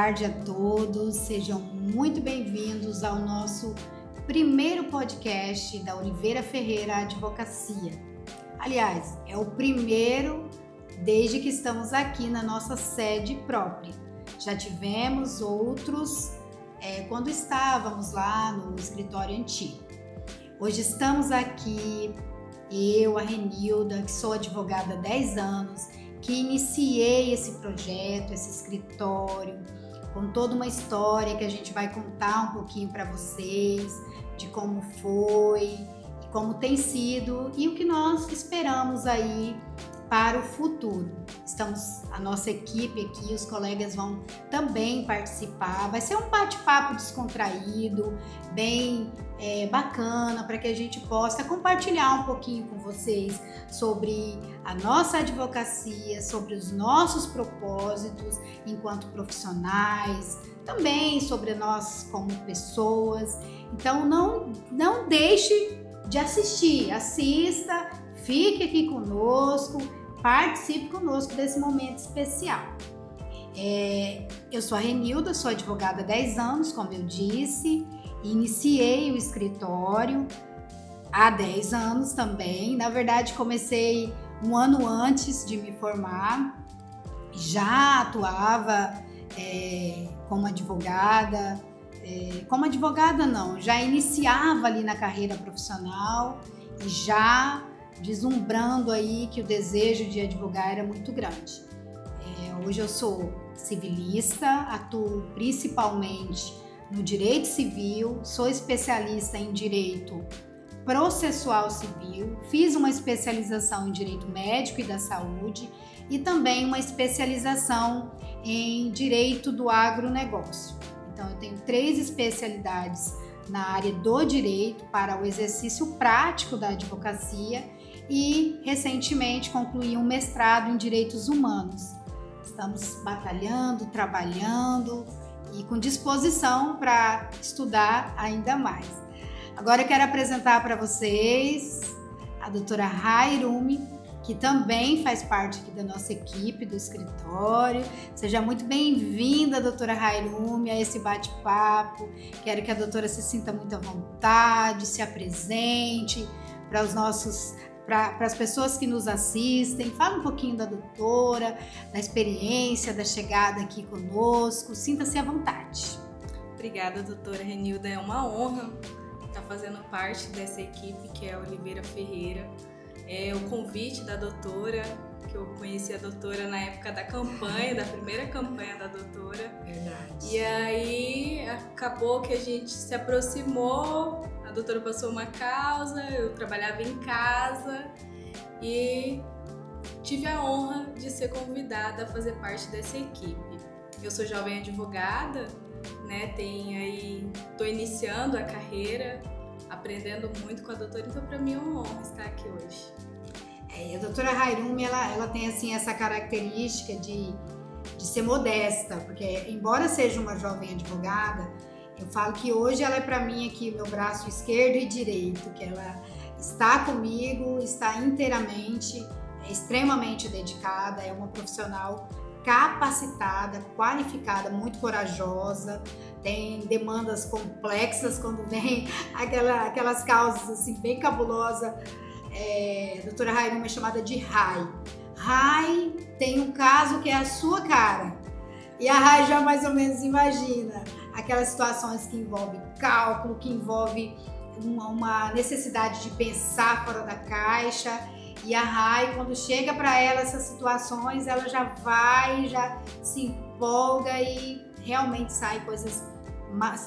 tarde a todos, sejam muito bem-vindos ao nosso primeiro podcast da Oliveira Ferreira Advocacia. Aliás, é o primeiro desde que estamos aqui na nossa sede própria. Já tivemos outros quando estávamos lá no escritório antigo. Hoje estamos aqui, eu, a Renilda, que sou advogada há 10 anos, que iniciei esse projeto, esse escritório, com toda uma história que a gente vai contar um pouquinho para vocês, de como foi, como tem sido e o que nós esperamos aí para o futuro. A nossa equipe aqui, os colegas vão também participar. Vai ser um bate-papo descontraído, bem bacana, para que a gente possa compartilhar um pouquinho com vocês sobre a nossa advocacia, sobre os nossos propósitos enquanto profissionais, também sobre nós como pessoas. Então não deixe de assistir, assista, fique aqui conosco, participe conosco desse momento especial. Eu sou a Renilda, sou advogada há 10 anos, como eu disse, iniciei o escritório há 10 anos também. Na verdade, comecei um ano antes de me formar, já atuava como advogada. Como advogada não, já iniciava ali na carreira profissional e já vislumbrando aí que o desejo de advogar era muito grande. Hoje eu sou civilista, atuo principalmente no direito civil, sou especialista em direito processual civil, fiz uma especialização em direito médico e da saúde e também uma especialização em direito do agronegócio. Então, eu tenho 3 especialidades na área do direito para o exercício prático da advocacia e, recentemente, concluí um mestrado em direitos humanos. Estamos batalhando, trabalhando e com disposição para estudar ainda mais. Agora eu quero apresentar para vocês a doutora Hairumi, que também faz parte aqui da nossa equipe do escritório. Seja muito bem-vinda, doutora Hairumi, a esse bate-papo. Quero que a doutora se sinta muito à vontade, se apresente para as pessoas que nos assistem. Fala um pouquinho da doutora, da experiência, da chegada aqui conosco. Sinta-se à vontade. Obrigada, doutora Renilda. É uma honra estar fazendo parte dessa equipe que é a Oliveira Ferreira. O convite da doutora, que eu conheci a doutora na época da campanha, da primeira campanha da doutora. Verdade. E aí acabou que a gente se aproximou, a doutora passou uma causa, eu trabalhava em casa e tive a honra de ser convidada a fazer parte dessa equipe. Eu sou jovem advogada, né? Tô iniciando a carreira, aprendendo muito com a doutora, então para mim é uma honra estar aqui hoje. A doutora Hairumi, ela tem assim essa característica de ser modesta, porque embora seja uma jovem advogada, eu falo que hoje ela é para mim aqui meu braço esquerdo e direito, que ela está comigo, está inteiramente, extremamente dedicada, é uma profissional capacitada, qualificada, muito corajosa, tem demandas complexas quando vem aquelas causas assim bem cabulosas. Doutora Hairumi é chamada de Rai. Rai tem um caso que é a sua cara e a Rai já mais ou menos imagina aquelas situações que envolvem cálculo, que envolve uma necessidade de pensar fora da caixa. E a Rai, quando chega para ela essas situações, ela já se empolga e realmente sai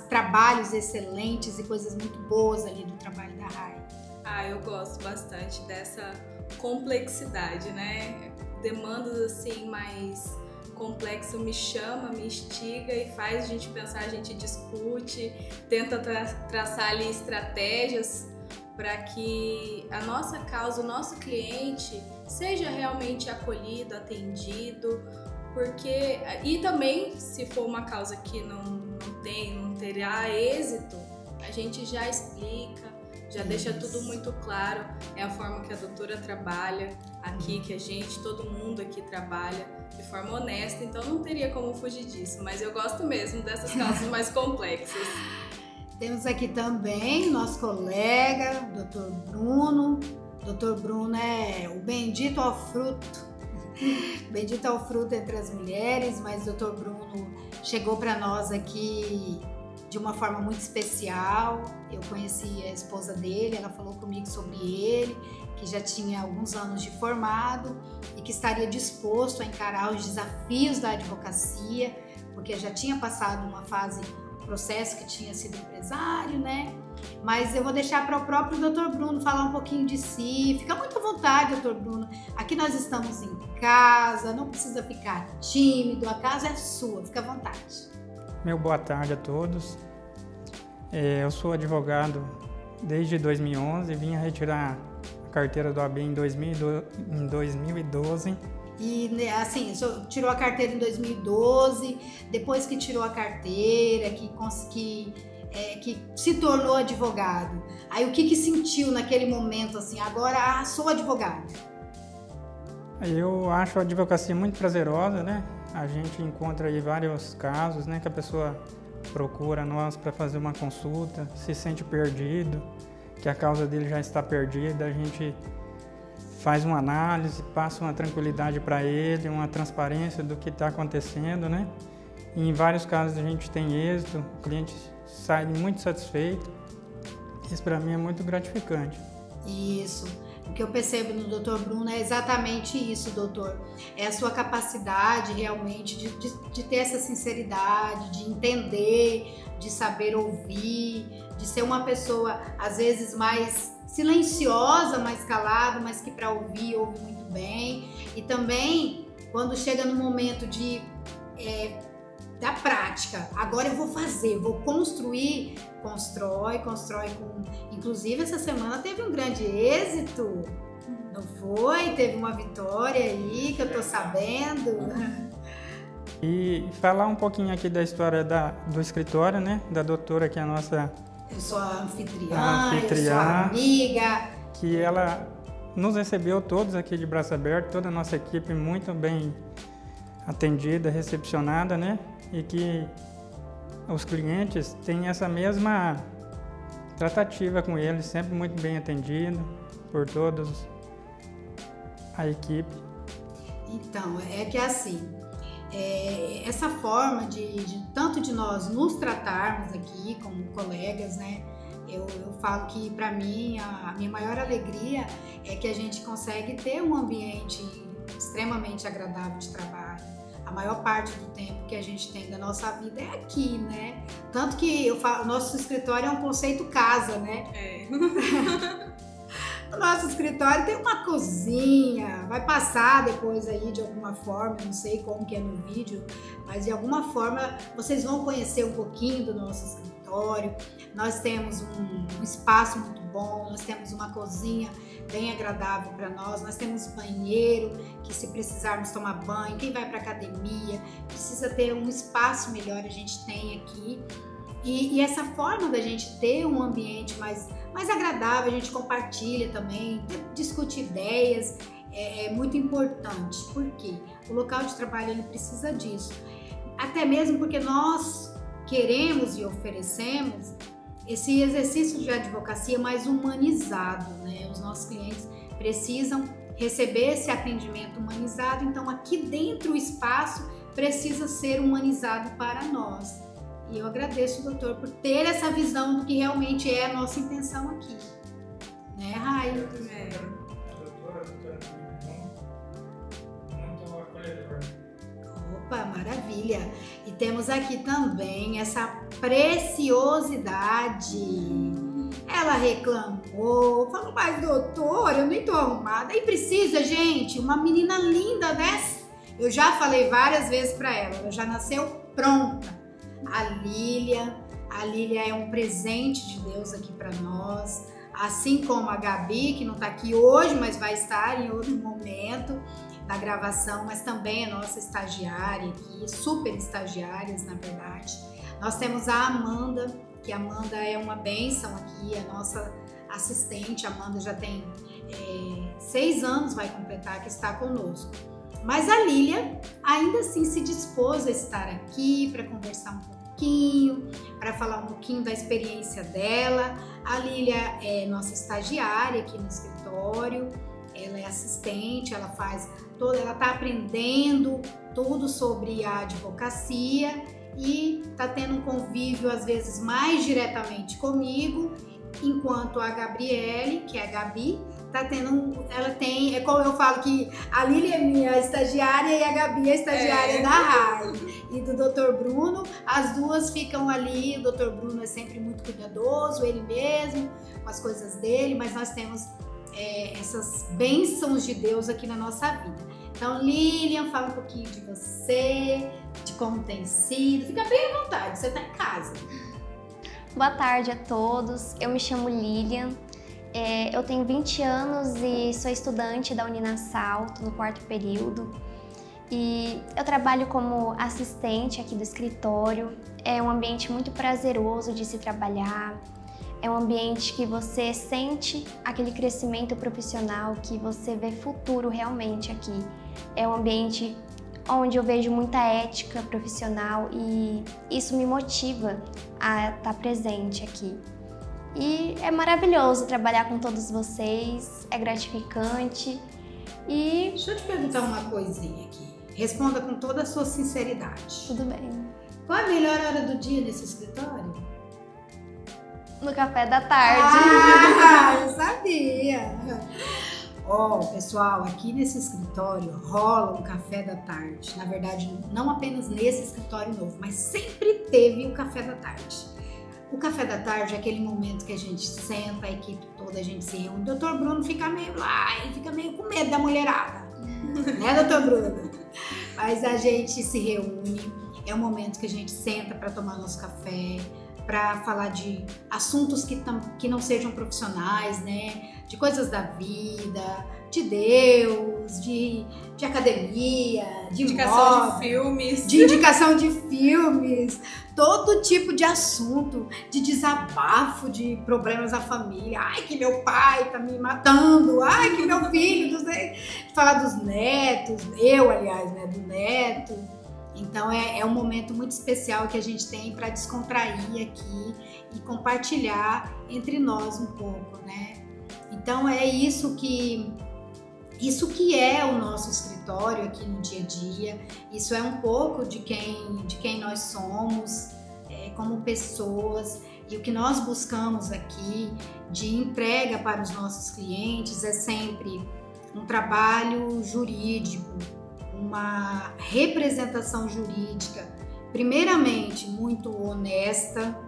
trabalhos excelentes e coisas muito boas ali do trabalho da Rai. Eu gosto bastante dessa complexidade, né? Demandas assim mais complexas me chama, me instiga e faz a gente pensar, a gente discute, tenta traçar ali estratégias para que a nossa causa, o nosso cliente seja realmente acolhido, atendido, e também se for uma causa que não terá êxito, a gente já explica, já deixa tudo muito claro, é a forma que a doutora trabalha aqui, que a gente, todo mundo aqui trabalha de forma honesta, então não teria como fugir disso, mas eu gosto mesmo dessas causas mais complexas. Temos aqui também nosso colega, Dr. Bruno. Dr. Bruno é o bendito ao fruto, bendito ao fruto entre as mulheres, mas o Dr. Bruno chegou para nós aqui de uma forma muito especial. Eu conheci a esposa dele, ela falou comigo sobre ele, que já tinha alguns anos de formado e que estaria disposto a encarar os desafios da advocacia, porque já tinha passado uma fase, processo que tinha sido empresário, né? Mas eu vou deixar para o próprio Dr. Bruno falar um pouquinho de si. Fica muito à vontade, Dr. Bruno. Aqui nós estamos em casa, não precisa ficar tímido, a casa é sua, fica à vontade. Meu boa tarde a todos. Eu sou advogado desde 2011, vim retirar a carteira do AB em 2012. E assim, o senhor tirou a carteira em 2012, depois que tirou a carteira, que se tornou advogado. Aí o que sentiu naquele momento assim, agora sou advogado? Eu acho a advocacia muito prazerosa, né? A gente encontra aí vários casos, né, que a pessoa procura nós para fazer uma consulta, se sente perdido, que a causa dele já está perdida, a gente faz uma análise, passa uma tranquilidade para ele, uma transparência do que está acontecendo, né? E em vários casos a gente tem êxito, o cliente sai muito satisfeito. Isso para mim é muito gratificante. Isso. O que eu percebo no Dr. Bruno é exatamente isso, doutor. É a sua capacidade realmente de ter essa sinceridade, de entender, de saber ouvir, de ser uma pessoa às vezes mais silenciosa, mais calada, mas que para ouvir, ouve muito bem. E também quando chega no momento da prática, agora eu vou fazer, vou construir, constrói com... Inclusive essa semana teve um grande êxito, não foi? Teve uma vitória aí que eu tô sabendo. E falar um pouquinho aqui da história do escritório, né? Da doutora, que é a nossa... Eu sou a anfitriã, eu sou a amiga. Que ela nos recebeu todos aqui de braço aberto, toda a nossa equipe muito bem atendida, recepcionada, né? E que os clientes têm essa mesma tratativa com eles, sempre muito bem atendido por todos a equipe. Então, é que assim, essa forma tanto de nós nos tratarmos aqui como colegas, né? Eu falo que para mim a minha maior alegria é que a gente consegue ter um ambiente extremamente agradável de trabalho. A maior parte do tempo que a gente tem da nossa vida é aqui, né? Tanto que eu falo, o nosso escritório é um conceito casa, né? É. O nosso escritório tem uma cozinha, vai passar depois aí de alguma forma, eu não sei como que é no vídeo, mas de alguma forma vocês vão conhecer um pouquinho do nosso escritório. Nós temos um espaço muito bom, nós temos uma cozinha bem agradável para nós temos banheiro, que se precisarmos tomar banho, quem vai para academia, precisa ter um espaço melhor, a gente tem aqui. E essa forma da gente ter um ambiente mais agradável, a gente compartilha também, discute ideias, é muito importante, porque o local de trabalho ele precisa disso, até mesmo porque nós queremos e oferecemos esse exercício de advocacia mais humanizado, né? Os nossos clientes precisam receber esse atendimento humanizado, então aqui dentro o espaço precisa ser humanizado para nós. E eu agradeço, doutor, por ter essa visão do que realmente é a nossa intenção aqui. Né, Rai? Doutora, muito acolhedora. Opa, maravilha! E temos aqui também essa preciosidade. Ela reclamou, falou, mas doutor, eu nem tô arrumada. E precisa, gente, uma menina linda dessa. Eu já falei várias vezes para ela já nasceu pronta. A Lília é um presente de Deus aqui para nós, assim como a Gabi, que não está aqui hoje, mas vai estar em outro momento da gravação, mas também é nossa estagiária aqui, super estagiárias, na verdade. Nós temos a Amanda, que a Amanda é uma bênção aqui, a assistente. A Amanda já tem 6 anos, vai completar, que está conosco. Mas a Lília ainda assim se dispôs a estar aqui para conversar um pouquinho, para falar um pouquinho da experiência dela. A Lília é nossa estagiária aqui no escritório, ela é assistente, ela está aprendendo tudo sobre a advocacia e está tendo um convívio às vezes mais diretamente comigo, enquanto a Gabriele, que é a Gabi, é como eu falo que a Lília é minha estagiária e a Gabi é a estagiária da RAI e do Dr. Bruno. As duas ficam ali, o Dr. Bruno é sempre muito cuidadoso, ele mesmo, com as coisas dele, mas nós temos essas bênçãos de Deus aqui na nossa vida. Então, Lilian, fala um pouquinho de você, de como tem sido. Fica bem à vontade, você está em casa. Boa tarde a todos, eu me chamo Lilian, eu tenho 20 anos e sou estudante da Uninasal, estou no 4º período e eu trabalho como assistente aqui do escritório. É um ambiente muito prazeroso de se trabalhar, é um ambiente que você sente aquele crescimento profissional, que você vê futuro realmente aqui. É um ambiente onde eu vejo muita ética profissional e isso me motiva a estar presente aqui. E é maravilhoso trabalhar com todos vocês, é gratificante e... Deixa eu te perguntar uma coisinha aqui. Responda com toda a sua sinceridade. Tudo bem. Qual a melhor hora do dia nesse escritório? No café da tarde. Eu sabia! Pessoal, aqui nesse escritório rola um café da tarde. Na verdade, não apenas nesse escritório novo, mas sempre teve o café da tarde. O café da tarde é aquele momento que a gente senta, a equipe toda, a gente se reúne. O Dr. Bruno fica meio ele fica meio com medo da mulherada. Né, Dr. Bruno? Mas a gente se reúne, é o momento que a gente senta para tomar nosso café, para falar de assuntos que não sejam profissionais, né? De coisas da vida, de Deus, de academia, de indicação de filmes. De indicação de filmes, todo tipo de assunto, de desabafo, de problemas da família. Ai, que meu pai tá me matando, ai, que meu filho, não sei. Falar dos netos, aliás, né, do neto. Então é um momento muito especial que a gente tem para descontrair aqui e compartilhar entre nós um pouco, né? Então é isso que é o nosso escritório aqui no dia a dia. Isso é um pouco de quem nós somos como pessoas, e o que nós buscamos aqui de entrega para os nossos clientes é sempre um trabalho jurídico, uma representação jurídica, primeiramente muito honesta,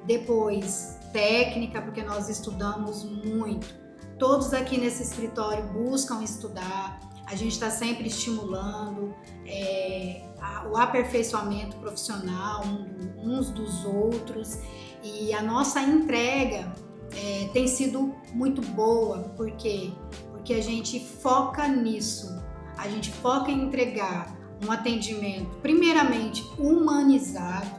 depois técnica, porque nós estudamos muito. Todos aqui nesse escritório buscam estudar, a gente está sempre estimulando o aperfeiçoamento profissional uns dos outros, e a nossa entrega tem sido muito boa, porque a gente foca nisso. A gente foca em entregar um atendimento, primeiramente, humanizado,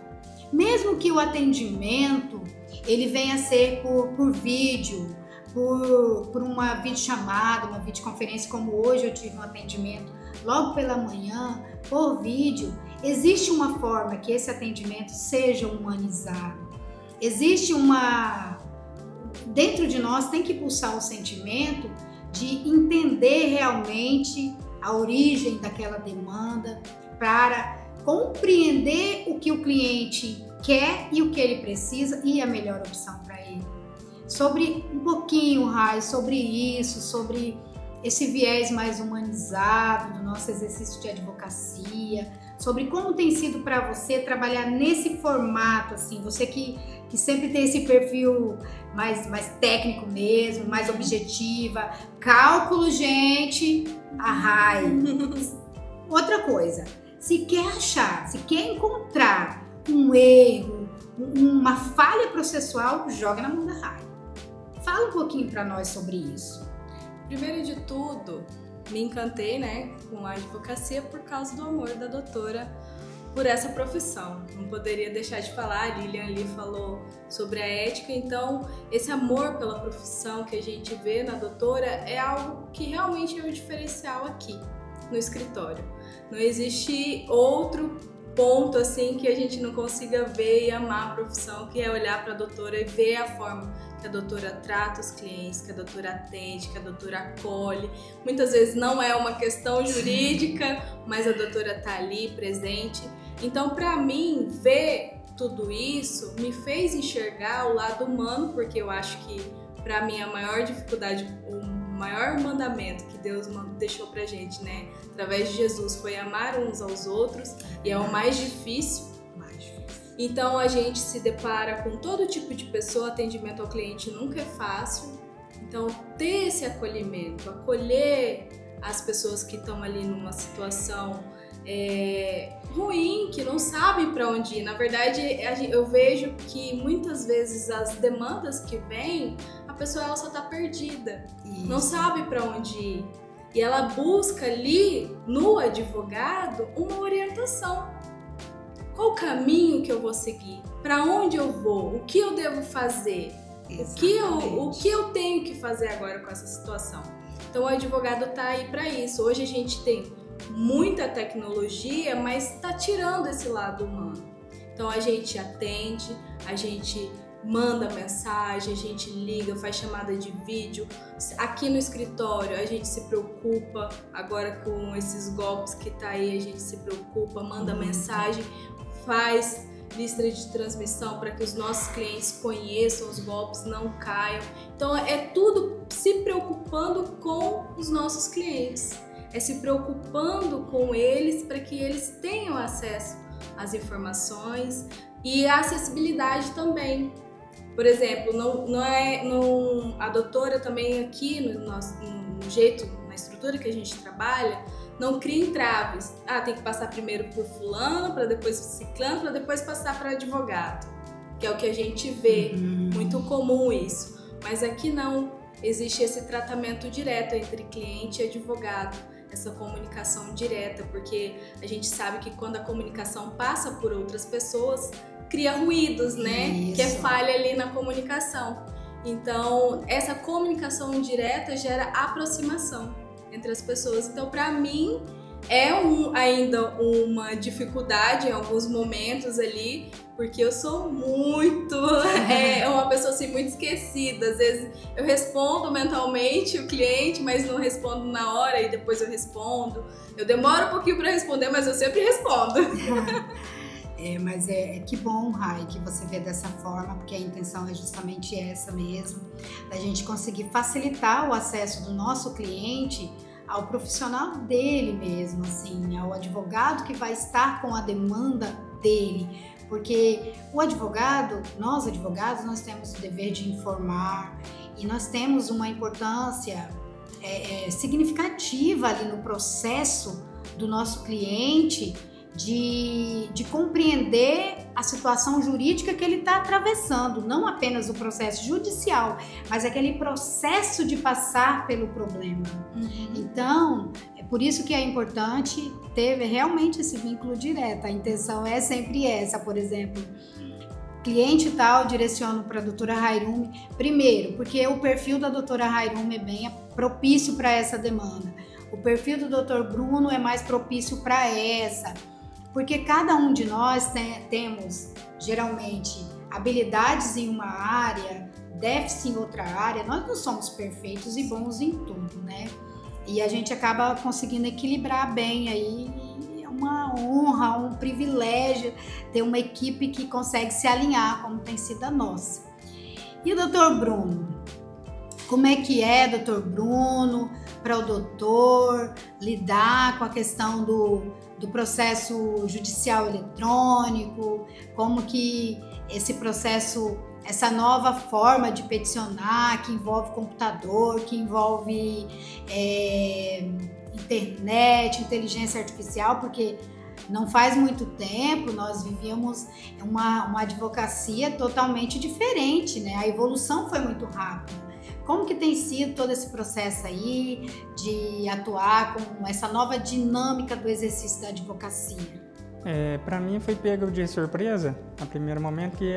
mesmo que o atendimento ele venha a ser por vídeo, por uma videochamada, uma videoconferência, como hoje eu tive um atendimento logo pela manhã, por vídeo. Existe uma forma que esse atendimento seja humanizado. Existe dentro de nós tem que pulsar o sentimento de entender realmente a origem daquela demanda, para compreender o que o cliente quer e o que ele precisa e a melhor opção para ele. Sobre um pouquinho, Rai, sobre isso, sobre esse viés mais humanizado do nosso exercício de advocacia, sobre como tem sido para você trabalhar nesse formato, assim, você que sempre tem esse perfil mais técnico mesmo, mais objetiva. Cálculo, gente, a Rai. Outra coisa, se quer encontrar um erro, uma falha processual, joga na mão da Rai. Fala um pouquinho para nós sobre isso. Primeiro de tudo, me encantei, né, com a advocacia por causa do amor da doutora por essa profissão. Não poderia deixar de falar, a Lilian ali falou sobre a ética, então esse amor pela profissão que a gente vê na doutora é algo que realmente é um diferencial aqui no escritório. Não existe outro ponto assim que a gente não consiga ver e amar a profissão, que é olhar para a doutora e ver a forma que a doutora trata os clientes, que a doutora atende, que a doutora acolhe. Muitas vezes não é uma questão jurídica, mas a doutora está ali presente. Então, para mim, ver tudo isso me fez enxergar o lado humano, porque eu acho que, para mim, a maior dificuldade, o maior mandamento que Deus deixou pra gente, né, através de Jesus, foi amar uns aos outros, e é o mais difícil. Então a gente se depara com todo tipo de pessoa, atendimento ao cliente nunca é fácil. Então ter esse acolhimento, acolher as pessoas que estão ali numa situação ruim, que não sabem para onde ir. Na verdade, eu vejo que muitas vezes as demandas que vêm, a pessoa ela só está perdida, não sabe para onde ir. E ela busca ali no advogado uma orientação. Qual o caminho que eu vou seguir? Para onde eu vou? O que eu devo fazer? O que eu tenho que fazer agora com essa situação? Então o advogado está aí para isso. Hoje a gente tem muita tecnologia, mas está tirando esse lado humano. Então a gente atende, a gente manda mensagem, a gente liga, faz chamada de vídeo. Aqui no escritório a gente se preocupa, agora com esses golpes que tá aí, a gente se preocupa, manda mensagem, faz lista de transmissão para que os nossos clientes conheçam os golpes, não caiam. Então é tudo se preocupando com os nossos clientes, é se preocupando com eles para que eles tenham acesso às informações e a acessibilidade também. Por exemplo, a doutora também aqui no jeito, na estrutura que a gente trabalha, não cria entraves. Tem que passar primeiro por fulano, para depois ciclano, para depois passar para advogado, que é o que a gente vê, muito comum isso. Mas aqui não, existe esse tratamento direto entre cliente e advogado, essa comunicação direta, porque a gente sabe que quando a comunicação passa por outras pessoas, cria ruídos, né? Isso. Que é falha ali na comunicação. Então, essa comunicação direta gera aproximação entre as pessoas. Então, para mim, é ainda uma dificuldade em alguns momentos ali, porque eu sou uma pessoa assim, muito esquecida. Às vezes eu respondo mentalmente o cliente, mas não respondo na hora e depois eu respondo. Eu demoro um pouquinho para responder, mas eu sempre respondo. Mas que bom, Rai, que você vê dessa forma, porque a intenção é justamente essa mesmo, da gente conseguir facilitar o acesso do nosso cliente ao profissional dele mesmo, assim, ao advogado que vai estar com a demanda dele, porque o advogado, nós advogados, nós temos o dever de informar e nós temos uma importância significativa ali no processo do nosso cliente, de compreender a situação jurídica que ele está atravessando, não apenas o processo judicial, mas aquele processo de passar pelo problema. Então, é por isso que é importante ter realmente esse vínculo direto. A intenção é sempre essa, por exemplo, cliente tal, direciono para a doutora Hairumi, primeiro, porque o perfil da doutora Hairumi é bem propício para essa demanda. O perfil do doutor Bruno é mais propício para essa. Porque cada um de nós temos, geralmente, habilidades em uma área, déficit em outra área. Nós não somos perfeitos e bons em tudo, né? E a gente acaba conseguindo equilibrar bem aí. É uma honra, um privilégio ter uma equipe que consegue se alinhar, como tem sido a nossa. E o doutor Bruno? Como é que é, doutor Bruno, para o doutor lidar com a questão do processo judicial eletrônico, como que esse processo, essa nova forma de peticionar, que envolve computador, que envolve internet, inteligência artificial, porque não faz muito tempo nós vivíamos uma advocacia totalmente diferente, né? A evolução foi muito rápida. Como que tem sido todo esse processo aí de atuar com essa nova dinâmica do exercício da advocacia? Para mim foi pego de surpresa, no primeiro momento, que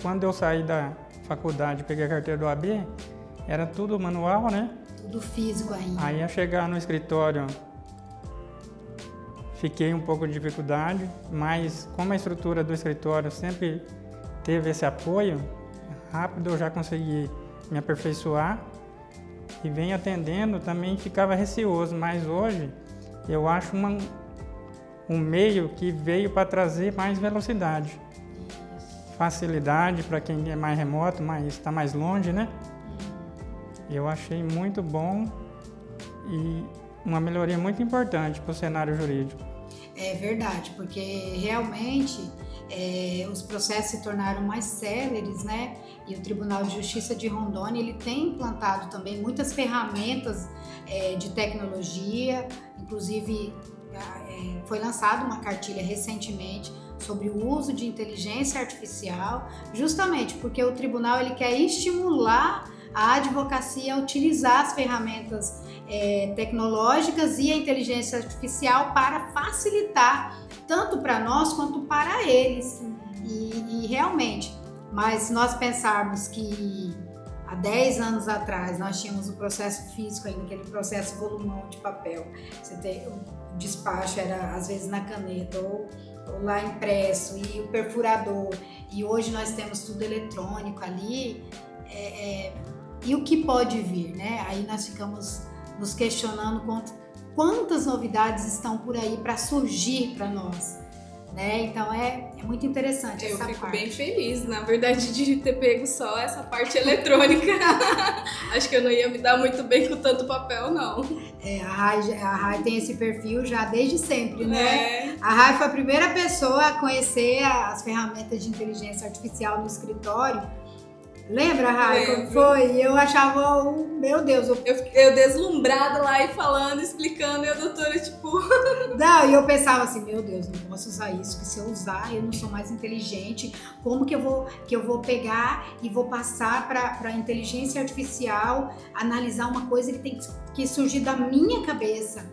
quando eu saí da faculdade, peguei a carteira do OAB, era tudo manual, né? Tudo físico ainda. Aí, a chegar no escritório, fiquei um pouco de dificuldade, mas como a estrutura do escritório sempre teve esse apoio, rápido eu já consegui me aperfeiçoar e venho atendendo, também ficava receoso, mas hoje eu acho um meio que veio para trazer mais velocidade, facilidade para quem é mais remoto, mas está mais longe, né? Eu achei muito bom e uma melhoria muito importante para o cenário jurídico. É verdade, porque realmente os processos se tornaram mais céleres, né? E o Tribunal de Justiça de Rondônia, ele tem implantado também muitas ferramentas de tecnologia, inclusive foi lançada uma cartilha recentemente sobre o uso de inteligência artificial, justamente porque o tribunal ele quer estimular a advocacia a utilizar as ferramentas tecnológicas e a inteligência artificial para facilitar tanto para nós quanto para eles. E realmente, mas se nós pensarmos que há 10 anos atrás nós tínhamos o processo físico ainda, aquele processo volumão de papel, o despacho era às vezes na caneta ou lá impresso e o perfurador, e hoje nós temos tudo eletrônico ali, e o que pode vir, né? Aí nós ficamos nos questionando quantas novidades estão por aí para surgir para nós, né? Então é muito interessante essa parte. Eu fico bem feliz, na verdade, de ter pego só essa parte eletrônica. Acho que eu não ia me dar muito bem com tanto papel, não. A Rai tem esse perfil já desde sempre, né? A Rai foi a primeira pessoa a conhecer as ferramentas de inteligência artificial no escritório. Lembra, Rai, como foi? Eu achava, meu Deus. Eu deslumbrada lá e falando, explicando, e a doutora, tipo... Não, e eu pensava assim, meu Deus, não posso usar isso, que se eu usar, eu não sou mais inteligente. Como que eu vou pegar e vou passar para a inteligência artificial analisar uma coisa que tem que surgir da minha cabeça?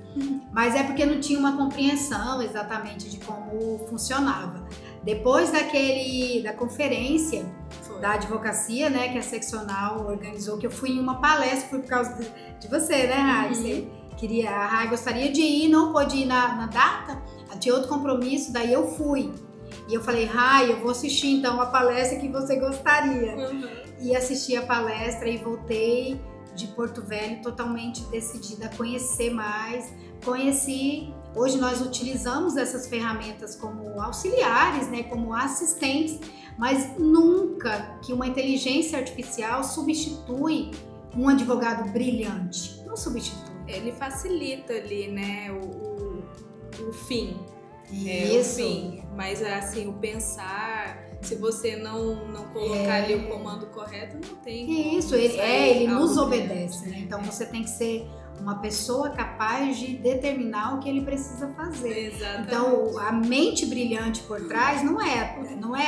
Mas é porque não tinha uma compreensão exatamente de como funcionava. Depois da conferência da advocacia, né, que a seccional organizou, que eu fui em uma palestra, fui por causa de você, né, Rai? Você queria, a Rai gostaria de ir, não pôde ir na data, tinha outro compromisso, daí eu fui. E eu falei, Rai, eu vou assistir então a palestra que você gostaria. E assisti a palestra e voltei de Porto Velho totalmente decidida a conhecer mais. Hoje nós utilizamos essas ferramentas como auxiliares, né, como assistentes, mas nunca que uma inteligência artificial substitui um advogado brilhante. Não substitui. Ele facilita ali, né, o fim. Isso. O fim. Mas assim, o pensar, se você não colocar ali o comando correto, não tem. Isso, ele nos obedece, né? Então você tem que ser uma pessoa capaz de determinar o que ele precisa fazer. Exatamente. Então, a mente brilhante por trás não é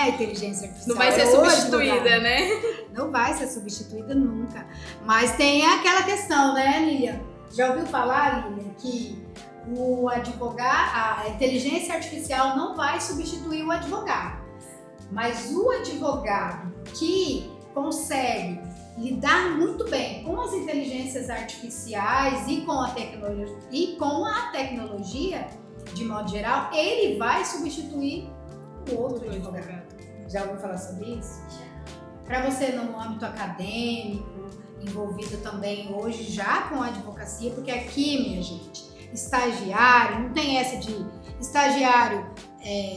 a inteligência artificial. Não vai ser substituída, né? Não vai ser substituída nunca. Mas tem aquela questão, né, Lilian? Já ouviu falar, Lilian, que o advogado, a inteligência artificial não vai substituir o advogado. Mas o advogado que consegue lidar muito bem com as inteligências artificiais e com a tecnologia, de modo geral, ele vai substituir o outro advogado. Já ouviu falar sobre isso? Para você no âmbito acadêmico, envolvido também hoje já com a advocacia, porque aqui, minha gente, estagiário, não tem essa de estagiário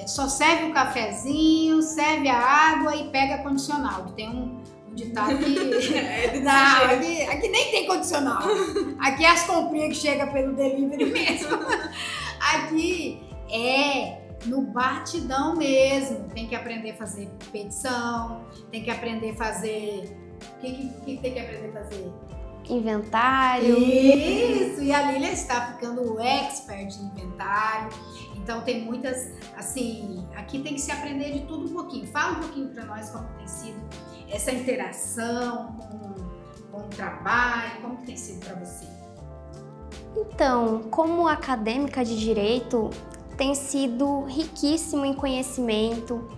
só serve o cafezinho, serve a água e pega condicional. Tem um ditado que aqui nem tem condicional. Aqui é as comprinhas que chegam pelo delivery mesmo. Aqui é no batidão mesmo. Tem que aprender a fazer petição, tem que aprender a fazer... O que tem que aprender a fazer? Inventário. Isso! E a Lília está ficando expert em inventário. Então tem muitas, assim, aqui tem que se aprender de tudo um pouquinho. Fala um pouquinho para nós como tem sido essa interação com o trabalho, como que tem sido para você? Então, como acadêmica de direito, tem sido riquíssimo em conhecimento.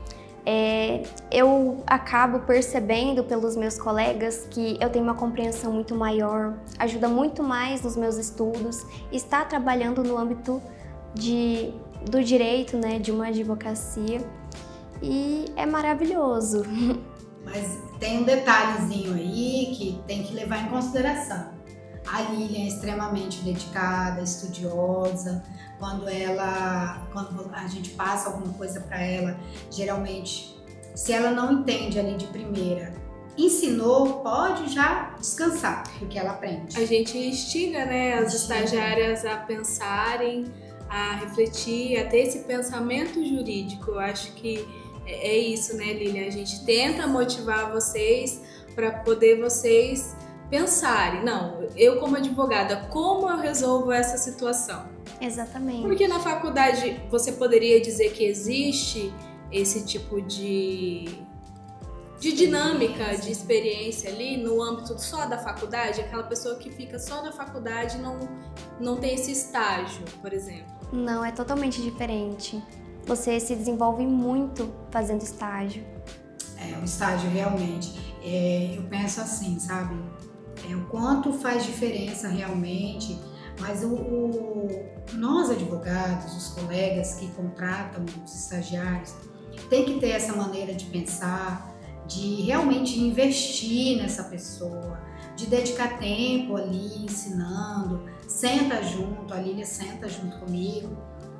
Eu acabo percebendo pelos meus colegas que eu tenho uma compreensão muito maior, ajuda muito mais nos meus estudos, está trabalhando no âmbito do direito, né, de uma advocacia, e é maravilhoso. Mas tem um detalhezinho aí que tem que levar em consideração. A Lilian é extremamente dedicada, estudiosa. Quando a gente passa alguma coisa para ela, geralmente, se ela não entende ali de primeira, ensinou, pode já descansar, porque ela aprende. A gente instiga, né, as estagiárias a pensarem, a refletir, a ter esse pensamento jurídico. Eu acho que é isso, né, Lilian? A gente tenta motivar vocês para poder vocês pensarem, não, eu como advogada, como eu resolvo essa situação? Exatamente. Porque na faculdade você poderia dizer que existe esse tipo de dinâmica, de experiência ali no âmbito só da faculdade, aquela pessoa que fica só na faculdade não tem esse estágio, por exemplo. Não, é totalmente diferente. Você se desenvolve muito fazendo estágio. O estágio realmente, eu penso assim, sabe? O quanto faz diferença realmente, mas nós advogados, os colegas que contratam os estagiários, tem que ter essa maneira de pensar, de realmente investir nessa pessoa, de dedicar tempo ali ensinando, senta junto, a Lília senta junto comigo.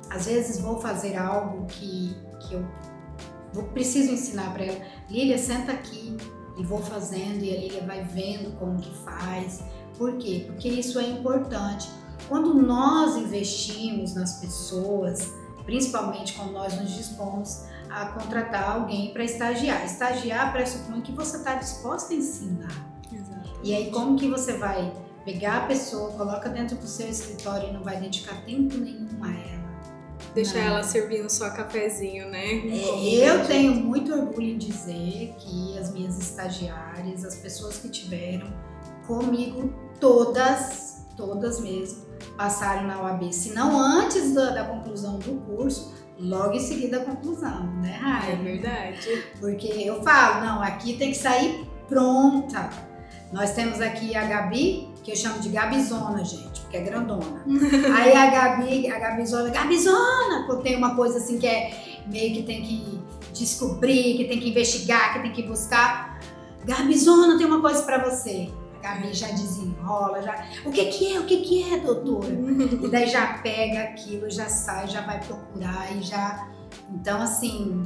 Às vezes vou fazer algo que eu preciso ensinar para ela. Lília, senta aqui, e vou fazendo, e a Lília vai vendo como que faz. Por quê? Porque isso é importante. Quando nós investimos nas pessoas, principalmente quando nós nos dispomos a contratar alguém para estagiar. Estagiar pressupõe que você está disposta a ensinar. Exatamente. E aí como que você vai pegar a pessoa, coloca dentro do seu escritório e não vai dedicar tempo nenhum a ela? Deixar ela servindo só cafezinho, né? Eu tenho muito orgulho em dizer que as minhas estagiárias, as pessoas que tiveram comigo, todas mesmo, passaram na OAB. Se não antes da conclusão do curso, logo em seguida a conclusão, né, Raia? É verdade. Porque eu falo, não, aqui tem que sair pronta. Nós temos aqui a Gabi, que eu chamo de Gabizona, gente, porque é grandona. Aí a Gabizona, quando tem uma coisa assim que é meio que tem que descobrir, que tem que investigar, que tem que buscar. Gabizona, tem uma coisa pra você. A Gabi já desenrola, o que é, doutora? E daí já pega aquilo, já sai, já vai procurar e já... Então, assim,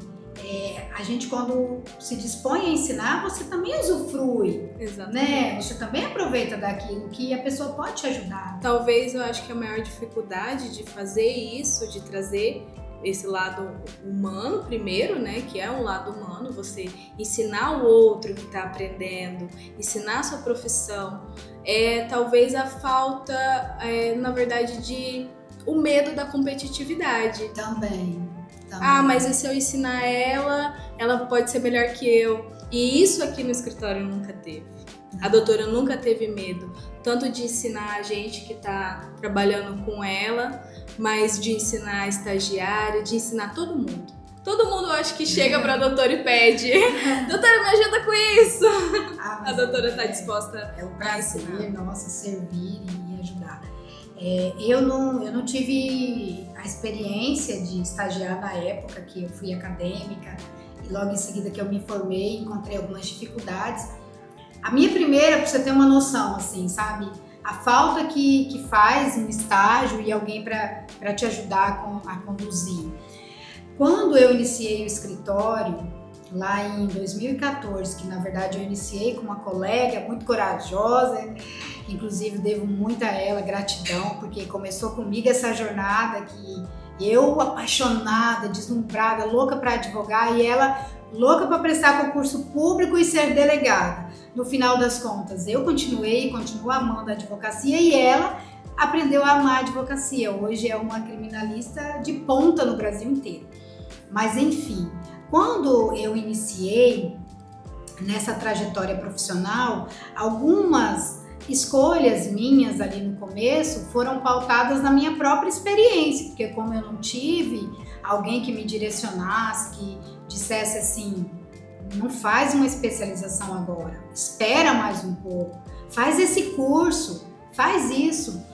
a gente quando se dispõe a ensinar, você também usufrui, né? Você também aproveita daquilo que a pessoa pode te ajudar. Talvez eu acho que a maior dificuldade de fazer isso, de trazer esse lado humano primeiro, né, que é um lado humano, você ensinar o outro que está aprendendo, ensinar a sua profissão, talvez a falta, na verdade, o medo da competitividade. Também. Ah, mas e se eu ensinar ela pode ser melhor que eu. E isso aqui no escritório nunca teve. A doutora nunca teve medo, tanto de ensinar a gente que está trabalhando com ela, mas de ensinar a estagiária, de ensinar todo mundo. Todo mundo, eu acho que chega para a doutora e pede: doutora, me ajuda com isso. A doutora está disposta a ensinar. Nossa, servir e ajudar. Eu não tive a experiência de estagiar na época que eu fui acadêmica e logo em seguida que eu me formei, encontrei algumas dificuldades. A minha primeira, para você ter uma noção, assim, sabe? A falta que faz um estágio e alguém para te ajudar a conduzir. Quando eu iniciei o escritório, lá em 2014, que na verdade eu iniciei com uma colega muito corajosa, inclusive devo muito a ela gratidão, porque começou comigo essa jornada que eu apaixonada, deslumbrada, louca para advogar e ela louca para prestar concurso público e ser delegada. No final das contas, eu continuo amando a advocacia e ela aprendeu a amar a advocacia. Hoje é uma criminalista de ponta no Brasil inteiro. Mas enfim, quando eu iniciei nessa trajetória profissional, algumas escolhas minhas ali no começo foram pautadas na minha própria experiência, porque como eu não tive alguém que me direcionasse, que dissesse assim, não faz uma especialização agora, espera mais um pouco, faz esse curso, faz isso.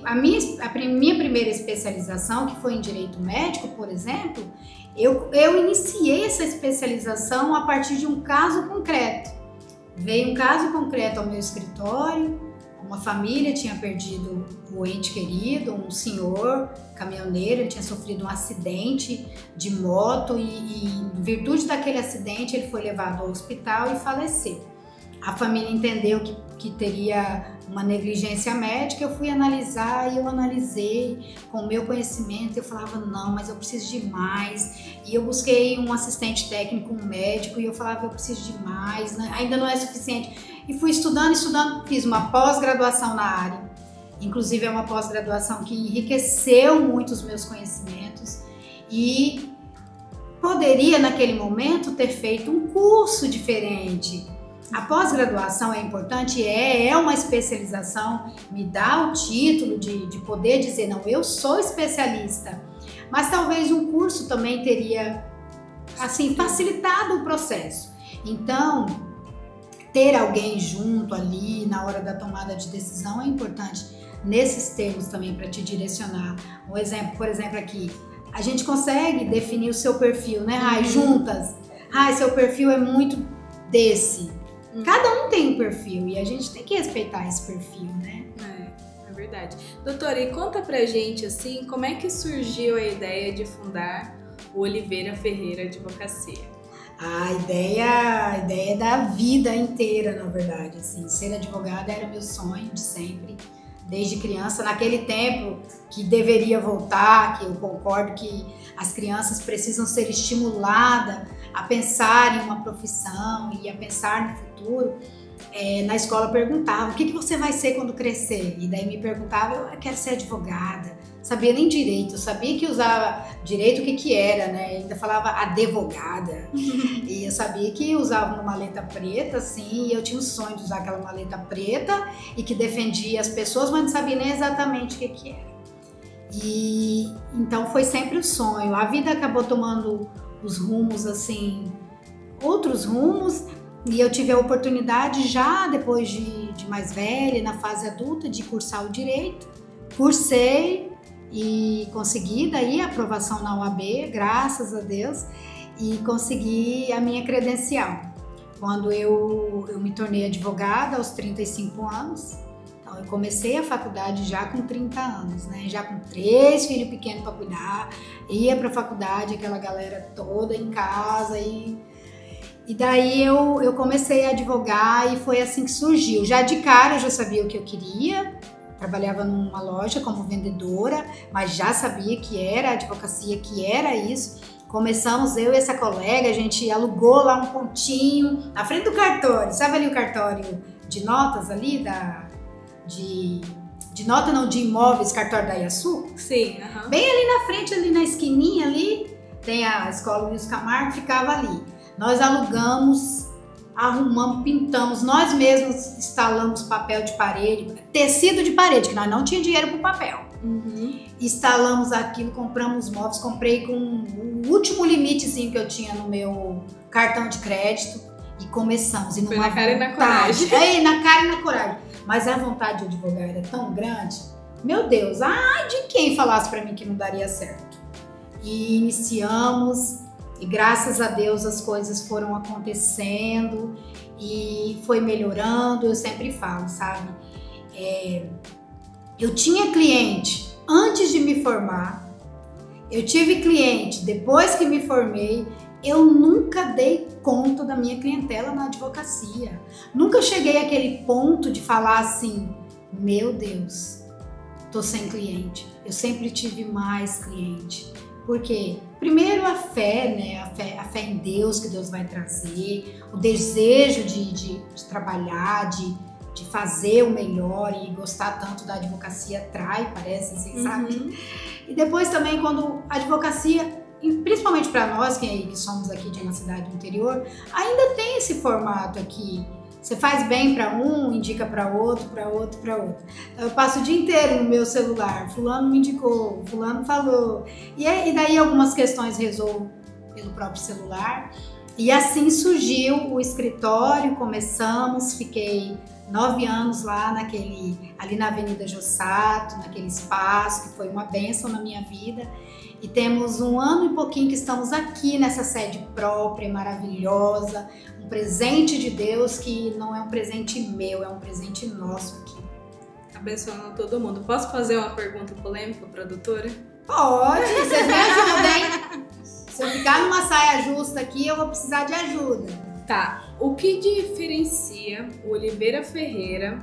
A minha primeira especialização, que foi em Direito Médico, por exemplo, eu iniciei essa especialização a partir de um caso concreto. Veio um caso concreto ao meu escritório, uma família tinha perdido o ente querido, um senhor caminhoneiro, ele tinha sofrido um acidente de moto e em virtude daquele acidente ele foi levado ao hospital e faleceu. A família entendeu que teria uma negligência médica, eu fui analisar e eu analisei com o meu conhecimento, eu falava, não, mas eu preciso de mais. E eu busquei um assistente técnico, um médico, e eu falava, eu preciso de mais, né? Ainda não é suficiente. E fui estudando, fiz uma pós-graduação na área. Inclusive é uma pós-graduação que enriqueceu muito os meus conhecimentos e poderia naquele momento ter feito um curso diferente. A pós-graduação é importante, é uma especialização, me dá o título de poder dizer, não, eu sou especialista, mas talvez um curso também teria, assim, facilitado o processo. Então, ter alguém junto ali na hora da tomada de decisão é importante nesses termos também para te direcionar. Um exemplo, por exemplo, aqui, a gente consegue definir o seu perfil, né, Rai, juntas? Rai, seu perfil é muito desse. Cada um tem um perfil e a gente tem que respeitar esse perfil, né? É verdade. Doutora, e conta pra gente, assim, como é que surgiu a ideia de fundar o Oliveira Ferreira Advocacia? A ideia é da vida inteira, na verdade, assim. Ser advogada era meu sonho de sempre, desde criança. Naquele tempo que deveria voltar, que eu concordo que as crianças precisam ser estimuladas a pensar em uma profissão e a pensar no futuro. Na escola perguntava, o que você vai ser quando crescer? E daí me perguntava, eu quero ser advogada. Sabia nem direito, eu sabia que usava direito o que era, né? Ainda falava advogada. E eu sabia que usava uma maleta preta, assim, e eu tinha o sonho de usar aquela maleta preta e que defendia as pessoas, mas não sabia nem exatamente o que era. E então foi sempre o sonho. A vida acabou tomando os rumos, assim, outros rumos, e eu tive a oportunidade já depois de mais velha, na fase adulta, de cursar o direito. Cursei e consegui daí a aprovação na UAB, graças a Deus, e consegui a minha credencial. Quando eu me tornei advogada aos 35 anos, então eu comecei a faculdade já com 30 anos, né? Já com 3 filhos pequenos para cuidar, ia para a faculdade, aquela galera toda em casa e daí eu comecei a advogar e foi assim que surgiu. Já de cara eu já sabia o que eu queria, trabalhava numa loja como vendedora, mas já sabia que era advocacia, que era isso. Começamos, eu e essa colega, a gente alugou lá um pontinho na frente do cartório, sabe ali o cartório de notas ali, de nota não, de imóveis, cartório da Iaçu? Sim, Bem ali na frente, ali na esquininha ali, tem a escola Luiz Camargo, ficava ali. Nós alugamos, arrumamos, pintamos, nós mesmos instalamos papel de parede, tecido de parede, que nós não tínhamos dinheiro para o papel. Instalamos aquilo, compramos móveis, comprei com o último limitezinho que eu tinha no meu cartão de crédito e começamos. Foi na cara e na coragem. Na cara e na coragem. Mas a vontade de advogar era tão grande, meu Deus, de quem falasse para mim que não daria certo. E iniciamos. E graças a Deus as coisas foram acontecendo e foi melhorando, eu sempre falo, sabe? Eu tinha cliente antes de me formar, eu tive cliente depois que me formei, eu nunca dei conta da minha clientela na advocacia. Nunca cheguei àquele ponto de falar assim, meu Deus, tô sem cliente. Eu sempre tive mais cliente. Por quê? Primeiro a fé, né? A fé em Deus, que Deus vai trazer, o desejo de trabalhar, de fazer o melhor e gostar tanto da advocacia atrai, parece assim, sabe? E depois também quando a advocacia, principalmente para nós que somos aqui de uma cidade do interior, ainda tem esse formato aqui, Você faz bem para um, indica para outro, para outro, para outro. Eu passo o dia inteiro no meu celular. Fulano me indicou, fulano falou. E daí algumas questões resolvo pelo próprio celular. E assim surgiu o escritório, começamos, fiquei 9 anos lá ali na Avenida Jossato, naquele espaço, que foi uma bênção na minha vida. E temos 1 ano e pouquinho que estamos aqui nessa sede própria, maravilhosa, um presente de Deus que não é um presente meu, é um presente nosso aqui. Abençoando todo mundo. Posso fazer uma pergunta polêmica para a doutora? Pode, vocês me ajudem. Se eu ficar numa saia justa aqui, eu vou precisar de ajuda. Tá, o que diferencia o Oliveira Ferreira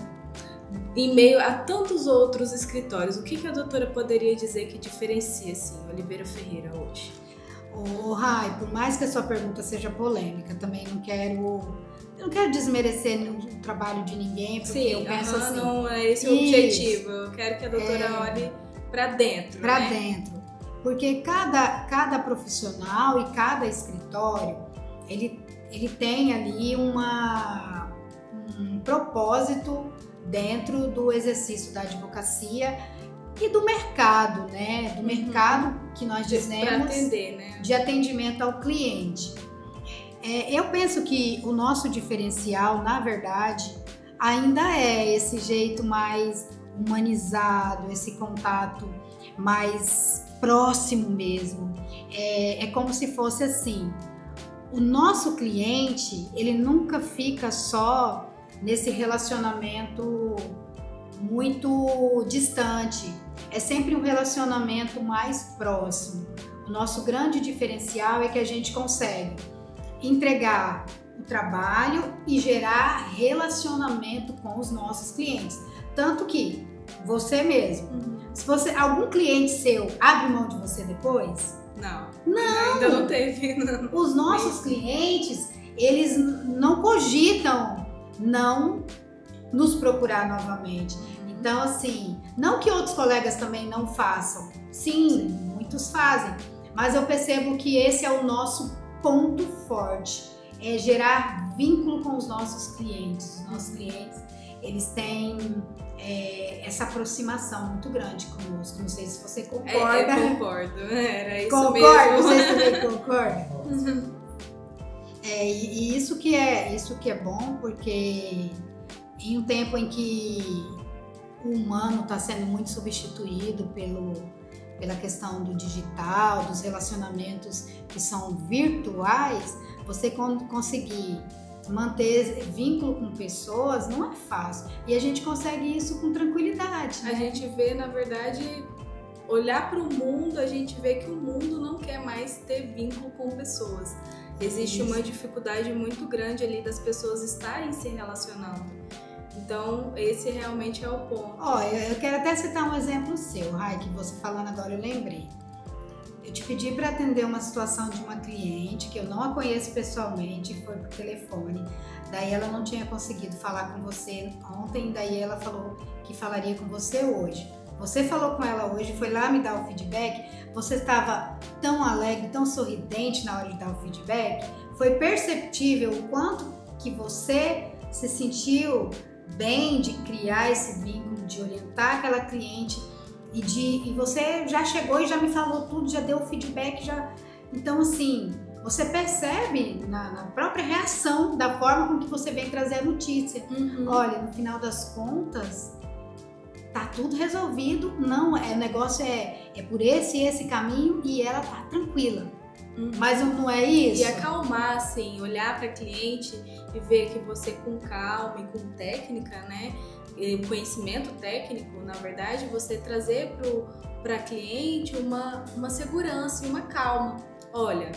em meio a tantos outros escritórios? O que a doutora poderia dizer que diferencia, assim, o Oliveira Ferreira hoje? Rai, por mais que a sua pergunta seja polêmica, também não quero desmerecer o trabalho de ninguém, porque eu penso assim... não é esse o objetivo. Eu quero que a doutora olhe para dentro, Para dentro. Porque cada profissional e cada escritório, ele tem ali um propósito dentro do exercício da advocacia e do mercado, né? Do mercado que nós dizemos atender, né? De atendimento ao cliente. Eu penso que o nosso diferencial, na verdade, ainda é esse jeito mais humanizado, esse contato mais próximo mesmo. É como se fosse assim, o nosso cliente, ele nunca fica só nesse relacionamento muito distante, é sempre um relacionamento mais próximo. O nosso grande diferencial é que a gente consegue entregar o trabalho e gerar relacionamento com os nossos clientes. Tanto que você mesmo, se algum cliente seu abre mão de você depois? Não. Ainda não teve. Não. Os nossos clientes, eles não cogitam não nos procurar novamente. Então, assim, não que outros colegas também não façam. Sim, muitos fazem. Mas eu percebo que esse é o nosso ponto forte. É gerar vínculo com os nossos clientes. Os nossos clientes, eles têm essa aproximação muito grande conosco. Não sei se você concorda. Eu concordo. Era isso concordo, mesmo. Você também concorda? E isso que é bom, porque em um tempo em que o humano está sendo muito substituído pela questão do digital, dos relacionamentos que são virtuais, você conseguir manter vínculo com pessoas não é fácil. E a gente consegue isso com tranquilidade, né? A gente vê, na verdade, olhar para o mundo, a gente vê que o mundo não quer mais ter vínculo com pessoas. Existe uma dificuldade muito grande ali das pessoas estarem se relacionando. Então, esse realmente é o ponto. Eu quero até citar um exemplo seu, Rai, que você falando agora eu lembrei. Eu te pedi para atender uma situação de uma cliente que eu não a conheço pessoalmente, foi por telefone. Daí ela não tinha conseguido falar com você ontem, daí ela falou que falaria com você hoje. Você falou com ela hoje, foi lá me dar o feedback, você estava tão alegre, tão sorridente na hora de dar o feedback, foi perceptível o quanto que você se sentiu bem de criar esse vínculo, de orientar aquela cliente e você já chegou e já me falou tudo, já deu o feedback, então assim, você percebe na própria reação da forma com que você vem trazer a notícia. Olha, no final das contas, tá tudo resolvido, não, o negócio é por esse caminho e ela tá tranquila. Mas não é isso? E acalmar, assim, olhar para cliente e ver que você com calma e com técnica, né, conhecimento técnico, na verdade, você trazer para cliente uma segurança e uma calma. Olha,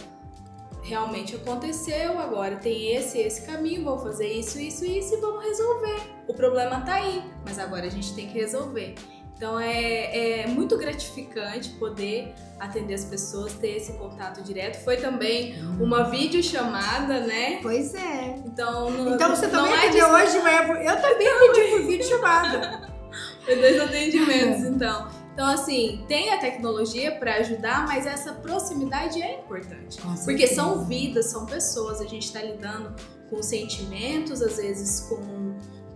realmente aconteceu, agora tem esse caminho, vou fazer isso e vamos resolver. O problema tá aí, mas agora a gente tem que resolver. Então é muito gratificante poder atender as pessoas, ter esse contato direto. Foi também uma videochamada, né? Pois é. Então você também atendeu hoje, eu também pedi por videochamada. Foi 2 atendimentos, então. Então, assim, tem a tecnologia para ajudar, mas essa proximidade é importante. Porque são vidas, são pessoas, a gente está lidando com sentimentos, às vezes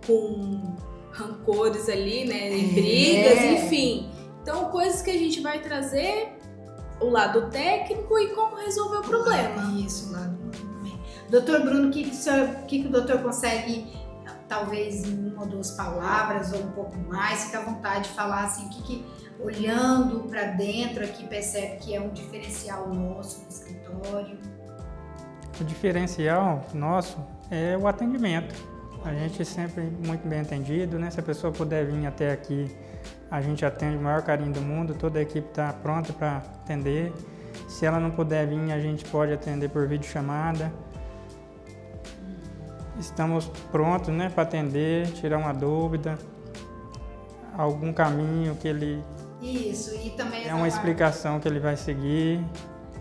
com rancores ali, né, em brigas, enfim. Então, coisas que a gente vai trazer o lado técnico e como resolver o problema. Isso, o lado também. Doutor Bruno, o que o doutor consegue, talvez em uma ou duas palavras ou um pouco mais, fica à vontade de falar assim, o que olhando para dentro aqui percebe que é um diferencial nosso no escritório? O diferencial nosso é o atendimento. A gente é sempre muito bem atendido, né? Se a pessoa puder vir até aqui, a gente atende o maior carinho do mundo, toda a equipe está pronta para atender. Se ela não puder vir, a gente pode atender por videochamada. Estamos prontos, né, para atender, tirar uma dúvida, algum caminho que ele... Isso, e também... É uma explicação que ele vai seguir.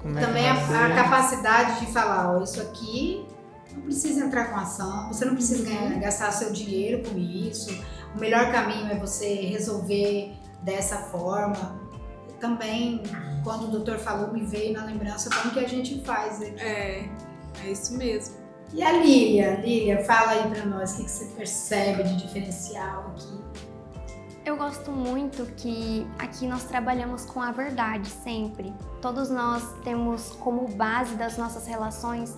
Também a capacidade de falar, ó, isso aqui não precisa entrar com ação, você não precisa gastar seu dinheiro com isso, o melhor caminho é você resolver dessa forma. Também, quando o doutor falou, me veio na lembrança como que a gente faz aqui. É isso mesmo. E a Lília, fala aí pra nós, o que você percebe de diferencial aqui? Eu gosto muito que aqui nós trabalhamos com a verdade sempre. Todos nós temos como base das nossas relações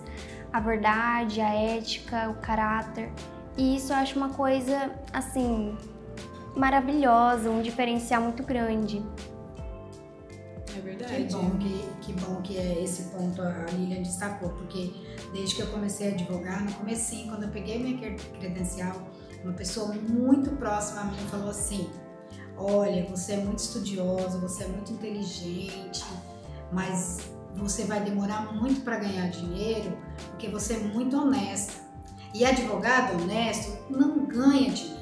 a verdade, a ética, o caráter. E isso eu acho uma coisa, assim, maravilhosa, um diferencial muito grande. É verdade. Que bom que é esse ponto a Lilian destacou, porque desde que eu comecei a advogar, no comecinho, quando eu peguei minha credencial, uma pessoa muito próxima a mim falou assim, olha, você é muito estudioso, você é muito inteligente, mas você vai demorar muito para ganhar dinheiro porque você é muito honesta. E advogado honesto não ganha dinheiro.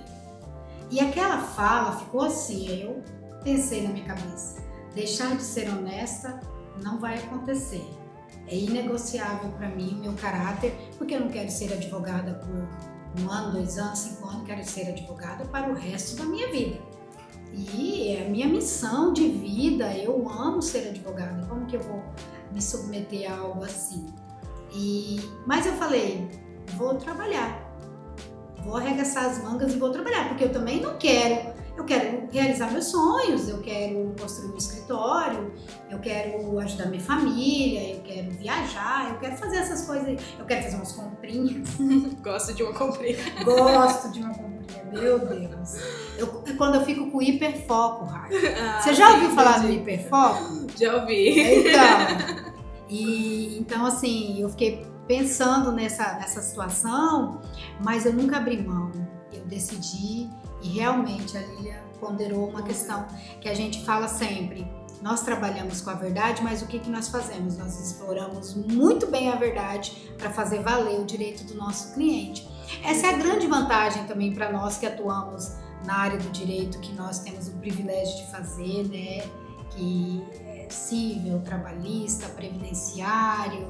E aquela fala ficou assim, eu pensei na minha cabeça, deixar de ser honesta não vai acontecer. É inegociável para mim o meu caráter, porque eu não quero ser advogada por 1 ano, 2 anos, 5 anos, quero ser advogada para o resto da minha vida. E é a minha missão de vida, eu amo ser advogada, como que eu vou me submeter a algo assim? Mas eu falei, vou trabalhar, vou arregaçar as mangas e vou trabalhar, porque eu também não quero, eu quero realizar meus sonhos, eu quero construir um escritório, eu quero ajudar minha família, eu quero viajar, eu quero fazer essas coisas, eu quero fazer umas comprinhas. Gosto de uma comprinha. Gosto de uma comprinha, meu Deus. Quando eu fico com hiperfoco, Raio. Você já ouviu falar do hiperfoco? Já ouvi. Então assim, eu fiquei pensando nessa situação, mas eu nunca abri mão. Eu decidi e realmente a Lília ponderou uma questão que a gente fala sempre. Nós trabalhamos com a verdade, mas o que nós fazemos? Nós exploramos muito bem a verdade para fazer valer o direito do nosso cliente. Essa é a grande vantagem também para nós que atuamos na área do direito, que nós temos o privilégio de fazer, né? Que é civil, trabalhista, previdenciário,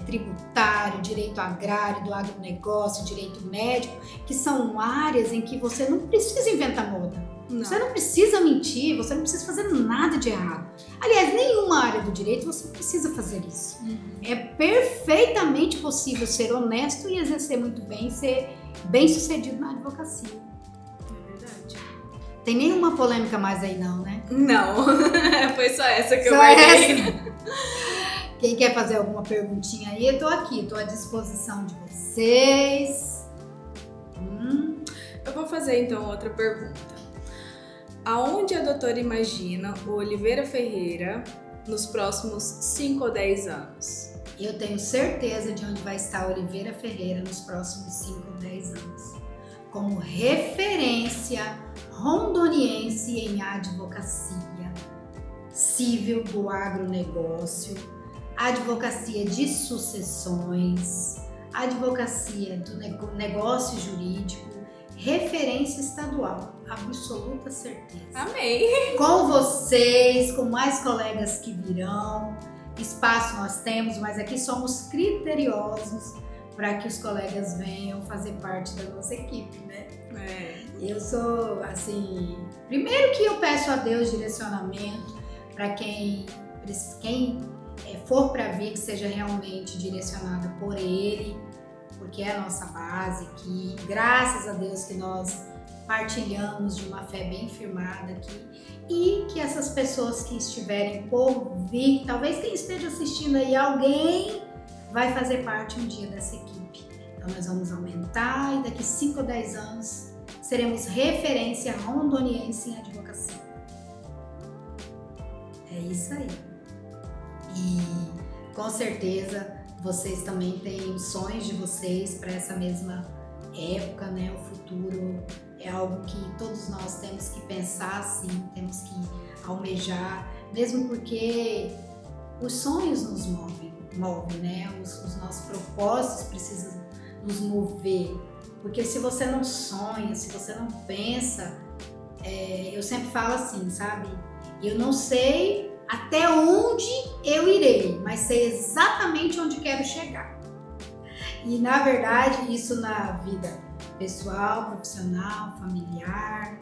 tributário, direito agrário, do agronegócio, direito médico, que são áreas em que você não precisa inventar moda. Não. Você não precisa mentir, você não precisa fazer nada de errado. Aliás, nenhuma área do direito você precisa fazer isso. É perfeitamente possível ser honesto e exercer muito bem, ser bem sucedido na advocacia. É verdade. Tem nenhuma polêmica mais aí não, né? Não, foi só essa que eu guardei. Quem quer fazer alguma perguntinha aí, eu tô aqui, tô à disposição de vocês. Eu vou fazer então outra pergunta. Aonde a doutora imagina o Oliveira Ferreira nos próximos 5 ou 10 anos? Eu tenho certeza de onde vai estar Oliveira Ferreira nos próximos 5 ou 10 anos. Como referência rondoniense em advocacia civil do agronegócio, advocacia de sucessões, advocacia do negócio jurídico, referência estadual, absoluta certeza. Amei! Com vocês, com mais colegas que virão, espaço nós temos, mas aqui somos criteriosos para que os colegas venham fazer parte da nossa equipe, né? Eu sou, assim, primeiro que eu peço a Deus direcionamento para quem for para vir, que seja realmente direcionada por Ele, porque é a nossa base aqui. Graças a Deus que nós partilhamos de uma fé bem firmada aqui e que essas pessoas que estiverem por vir, talvez quem esteja assistindo aí, alguém vai fazer parte um dia dessa equipe. Então nós vamos aumentar e daqui 5 ou 10 anos seremos referência rondoniense em advocacia. É isso aí. E com certeza vocês também têm os sonhos de vocês para essa mesma época, né? O futuro é algo que todos nós temos que pensar assim, temos que almejar, mesmo porque os sonhos nos movem, né? Os nossos propósitos precisam nos mover, porque se você não sonha, se você não pensa, eu sempre falo assim, sabe? Eu não sei até onde eu irei, mas sei exatamente onde quero chegar. E na verdade, isso na vida pessoal, profissional, familiar,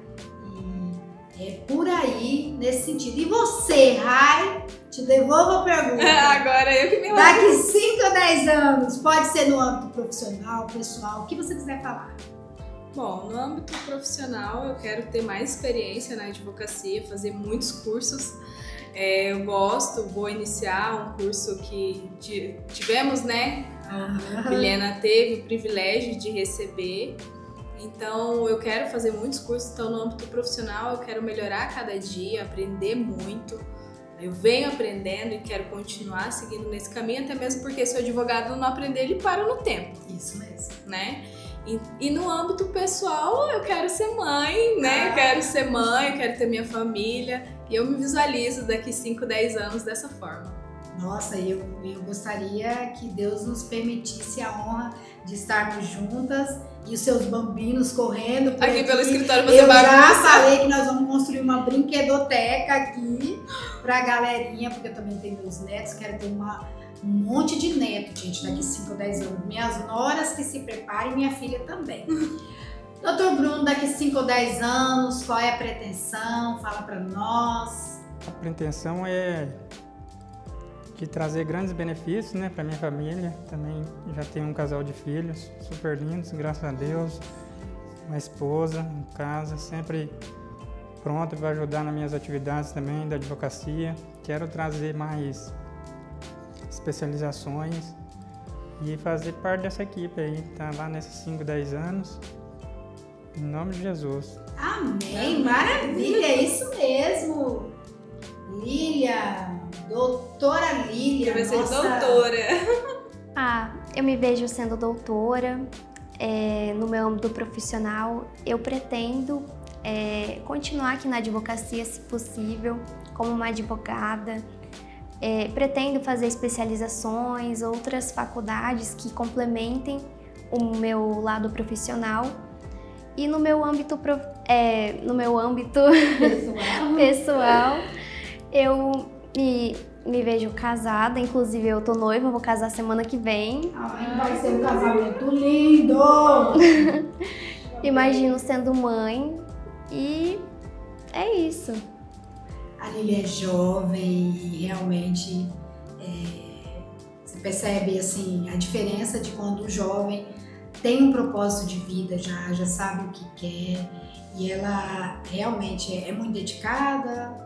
e é por aí nesse sentido. E você, Rai, te devolvo a pergunta. Agora eu que me lembro. Daqui 5 ou 10 anos, pode ser no âmbito profissional, pessoal, o que você quiser falar. Bom, no âmbito profissional eu quero ter mais experiência na advocacia, fazer muitos cursos. Eu vou iniciar um curso que tivemos, né? A Milena teve o privilégio de receber. Então eu quero fazer muitos cursos. Então no âmbito profissional eu quero melhorar a cada dia, aprender muito. Eu venho aprendendo e quero continuar seguindo nesse caminho, até mesmo porque se o advogado não aprender, ele para no tempo. Isso mesmo. Né? E no âmbito pessoal, eu quero ser mãe, né? Eu quero ser mãe, eu quero ter minha família. E eu me visualizo daqui 5, 10 anos dessa forma. Nossa, eu gostaria que Deus nos permitisse a honra de estarmos juntas e os seus bambinos correndo por aqui pelo escritório você vai. Eu já bagunça. falei que nós vamos construir uma brinquedoteca aqui pra galerinha, porque eu também tenho meus netos, quero ter um monte de neto, gente, daqui 5 ou 10 anos. Minhas noras que se preparem, minha filha também. Doutor Bruno, daqui 5 ou 10 anos, qual é a pretensão? Fala pra nós. A pretensão é de trazer grandes benefícios, né, para minha família. Também já tenho um casal de filhos super lindos, graças a Deus. Uma esposa em casa, sempre pronta para ajudar nas minhas atividades também da advocacia. Quero trazer mais especializações e fazer parte dessa equipe aí, tá lá nesses 5, 10 anos. Em nome de Jesus. Amém, maravilha, é isso mesmo. Lília, doutora Lília. Vai ser doutora. Eu me vejo sendo doutora. No meu âmbito profissional, eu pretendo continuar aqui na advocacia, se possível, como uma advogada. Pretendo fazer especializações, outras faculdades que complementem o meu lado profissional. E no meu âmbito pessoal, eu me vejo casada, inclusive eu tô noiva, vou casar semana que vem. Vai ser um casamento lindo! Imagino sendo mãe e é isso. A Lília é jovem e realmente você percebe assim, a diferença de quando o jovem tem um propósito de vida, já sabe o que quer, e ela realmente é muito dedicada,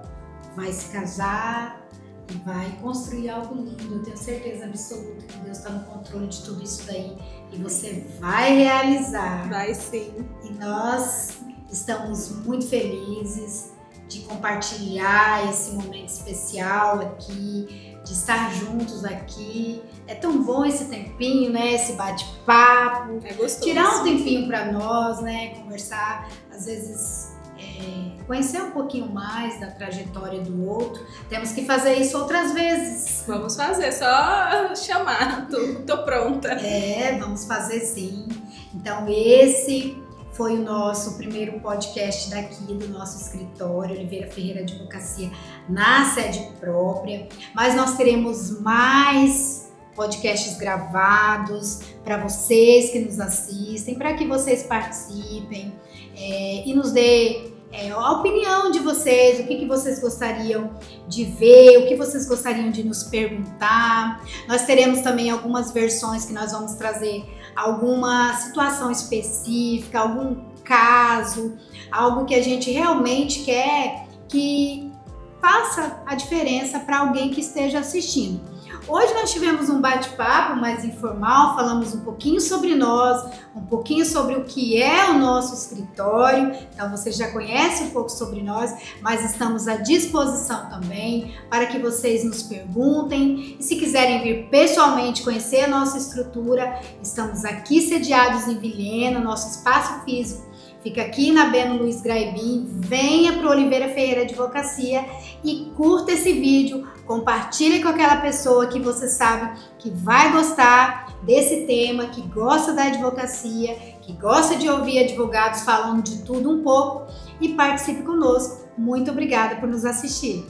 vai se casar e vai construir algo lindo. Eu tenho certeza absoluta que Deus está no controle de tudo isso daí e você vai realizar. Vai sim. E nós estamos muito felizes de compartilhar esse momento especial aqui, de estar juntos aqui. É tão bom esse tempinho, né? Esse bate-papo. É gostoso. Tirar um tempinho para nós, né? Conversar, às vezes conhecer um pouquinho mais da trajetória do outro. Temos que fazer isso outras vezes. Vamos fazer, só chamar. Tô pronta. Vamos fazer sim. Então esse foi o nosso primeiro podcast daqui do nosso escritório, Oliveira Ferreira Advocacia, na sede própria. Mas nós teremos mais podcasts gravados para vocês que nos assistem, para que vocês participem e nos dê a opinião de vocês, o que vocês gostariam de ver, o que vocês gostariam de nos perguntar. Nós teremos também algumas versões que nós vamos trazer alguma situação específica, algum caso, algo que a gente realmente quer que faça a diferença para alguém que esteja assistindo. Hoje nós tivemos um bate-papo mais informal, falamos um pouquinho sobre nós, um pouquinho sobre o que é o nosso escritório. Então você já conhece um pouco sobre nós, mas estamos à disposição também para que vocês nos perguntem. E se quiserem vir pessoalmente conhecer a nossa estrutura, estamos aqui sediados em Vilhena, nosso espaço físico fica aqui na Beno Luiz Graibim. Venha para o Oliveira Ferreira Advocacia e curta esse vídeo, compartilhe com aquela pessoa que você sabe que vai gostar desse tema, que gosta da advocacia, que gosta de ouvir advogados falando de tudo um pouco, e participe conosco. Muito obrigada por nos assistir.